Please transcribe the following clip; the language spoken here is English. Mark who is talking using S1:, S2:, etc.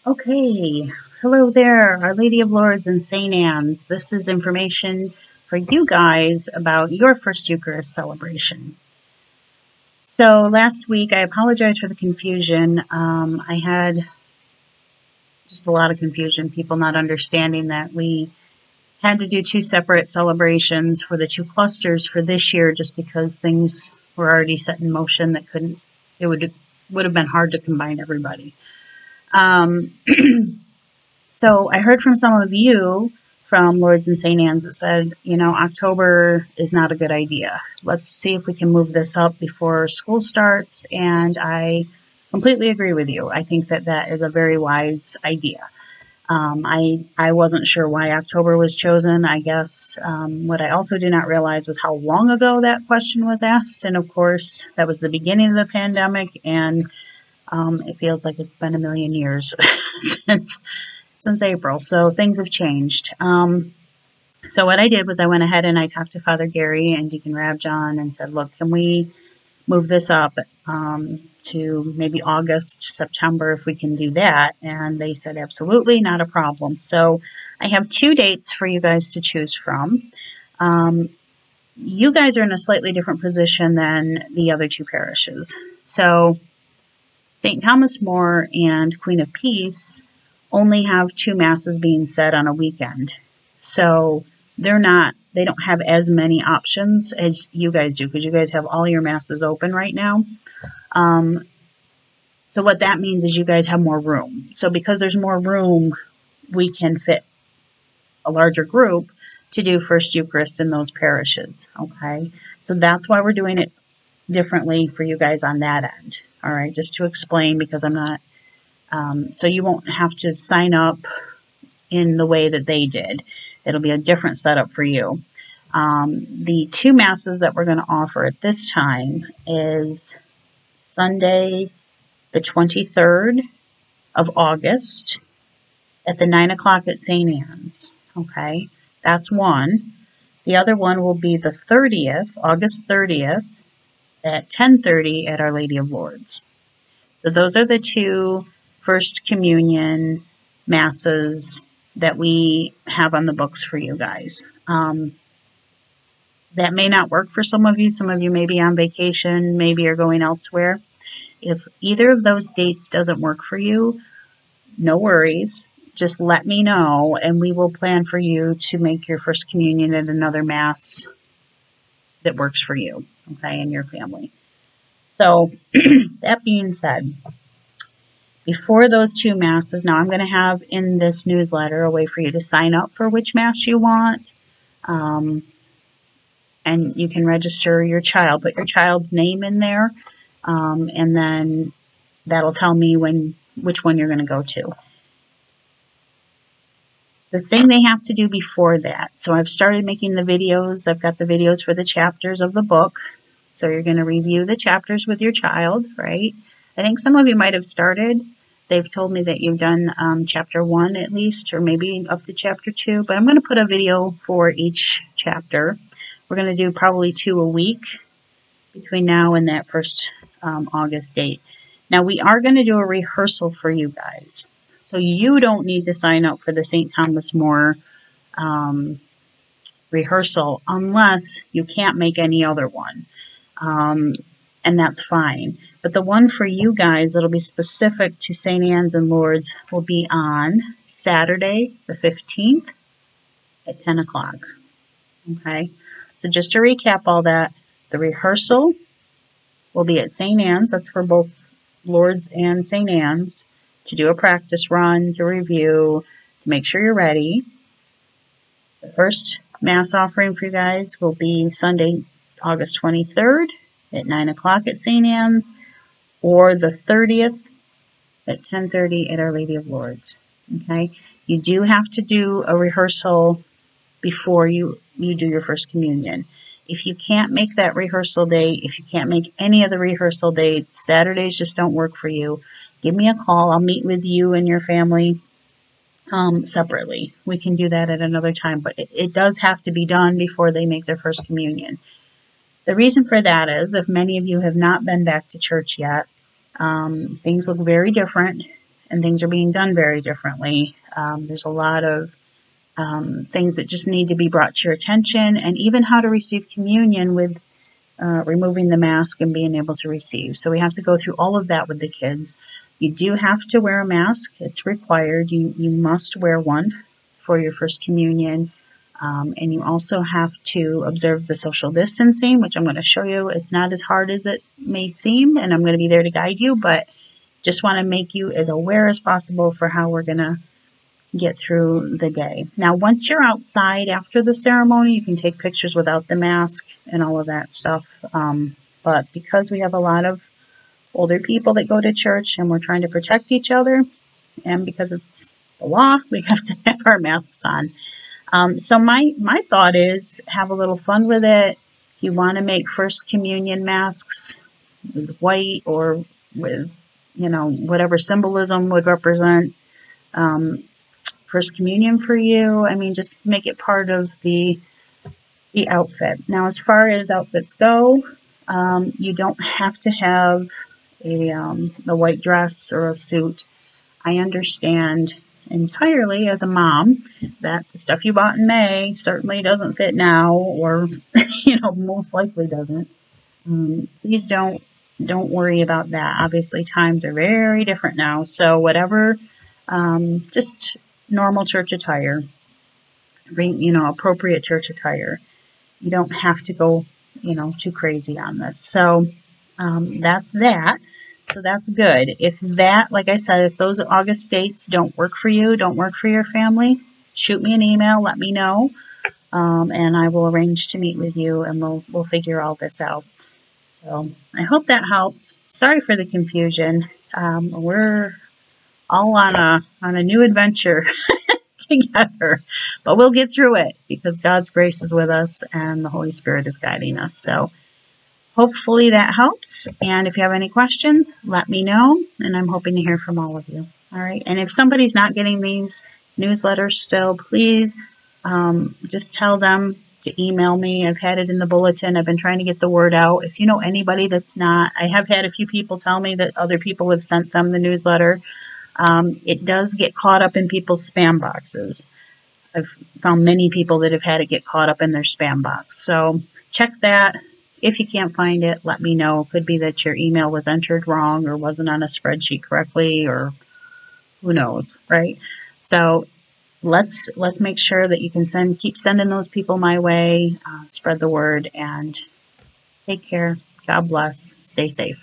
S1: Okay, hello there, Our Lady of Lourdes and St. Anne's. This is information for you guys about your first Eucharist celebration. So last week, I apologize for the confusion. I had just a lot of confusion, people not understanding that we had to do two separate celebrations for the two clusters for this year just because things were already set in motion that it would have been hard to combine everybody. So I heard from some of you from Lourdes and St. Anne's that said, October is not a good idea. Let's see if we can move this up before school starts. And I completely agree with you. I think that that is a very wise idea. I wasn't sure why October was chosen. I guess what I also did not realize was how long ago that question was asked. And of course, that was the beginning of the pandemic. And it feels like it's been a million years since April, so things have changed. So what I did was I went ahead and I talked to Father Gary and Deacon Rabjohn and said, look, can we move this up to maybe August, September, if we can do that? And they said, absolutely, not a problem. So I have two dates for you guys to choose from. You guys are in a slightly different position than the other two parishes. So St. Thomas More and Queen of Peace only have two masses being said on a weekend. So they don't have as many options as you guys do, because you guys have all your masses open right now. So what that means is you guys have more room. So because there's more room, we can fit a larger group to do First Eucharist in those parishes. Okay, so that's why we're doing it differently for you guys on that end. All right, just to explain, because I'm not, so you won't have to sign up in the way that they did. It'll be a different setup for you. The two masses that we're going to offer at this time is Sunday, the 23rd of August at the 9 o'clock at St. Anne's. Okay, that's one. The other one will be the 30th, August 30th, at 10:30 at Our Lady of Lourdes. So those are the two First Communion masses that we have on the books for you guys. That may not work for some of you. Some of you may be on vacation, maybe are going elsewhere. If either of those dates doesn't work for you, no worries. Just let me know, and we will plan for you to make your First Communion at another Mass that works for you, okay, and your family. So that being said, before those two Masses, now I'm going to have in this newsletter a way for you to sign up for which Mass you want, and you can register your child, put your child's name in there, and then that'll tell me which one you're going to go to. The thing they have to do before that, so I've started making the videos. I've got the videos for the chapters of the book. So you're going to review the chapters with your child, right? I think some of you might have started. They've told me that you've done chapter 1 at least, or maybe up to chapter 2. But I'm going to put a video for each chapter. We're going to do probably 2 a week between now and that first August date. Now, we are going to do a rehearsal for you guys. So you don't need to sign up for the St. Thomas More rehearsal unless you can't make any other one. And that's fine. But the one for you guys that'll be specific to St. Anne's and Lourdes will be on Saturday, the 15th at 10 o'clock. Okay? So just to recap all that, the rehearsal will be at St. Anne's. That's for both Lourdes and St. Anne's, to do a practice run, to review, to make sure you're ready. The first Mass offering for you guys will be Sunday, August 23rd at 9 o'clock at St. Anne's, or the 30th at 10:30 at Our Lady of Lourdes. Okay? You do have to do a rehearsal before you do your First Communion. If you can't make that rehearsal date, if you can't make any of the rehearsal dates, Saturdays just don't work for you, give me a call. I'll meet with you and your family separately. We can do that at another time, but it does have to be done before they make their First Communion. The reason for that is, if many of you have not been back to church yet, things look very different and things are being done very differently. There's a lot of things that just need to be brought to your attention, and even how to receive communion with removing the mask and being able to receive. So we have to go through all of that with the kids. You do have to wear a mask. It's required. You must wear one for your first communion. And you also have to observe the social distancing, which I'm going to show you. It's not as hard as it may seem, and I'm going to be there to guide you, but just want to make you as aware as possible for how we're going to get through the day. Now, once you're outside after the ceremony, you can take pictures without the mask and all of that stuff. But because we have a lot of older people that go to church and we're trying to protect each other, and because it's the law, we have to have our masks on. So my thought is have a little fun with it. If you want to make First Communion masks with white or with, whatever symbolism would represent First Communion for you, I mean, just make it part of the outfit. Now, as far as outfits go, you don't have to have a white dress or a suit. I understand entirely as a mom that the stuff you bought in May certainly doesn't fit now, or most likely doesn't. Please don't worry about that. Obviously times are very different now, so whatever, just normal church attire, appropriate church attire. You don't have to go too crazy on this. So that's that. So that's good. If that, like I said, if those August dates don't work for you, don't work for your family, shoot me an email, let me know, and I will arrange to meet with you, and we'll figure all this out. So I hope that helps. Sorry for the confusion. We're all on a new adventure together, but we'll get through it because God's grace is with us and the Holy Spirit is guiding us. So hopefully that helps. And if you have any questions, let me know. And I'm hoping to hear from all of you. All right. And if somebody's not getting these newsletters still, please just tell them to email me. I've had it in the bulletin. I've been trying to get the word out. If you know anybody that's not, I have had a few people tell me that other people have sent them the newsletter. It does get caught up in people's spam boxes. I've found many people that have had it get caught up in their spam box. So check that. If you can't find it, let me know. It could be that your email was entered wrong or wasn't on a spreadsheet correctly, or who knows, right? So let's make sure that you can keep sending those people my way, spread the word, and take care. God bless. Stay safe.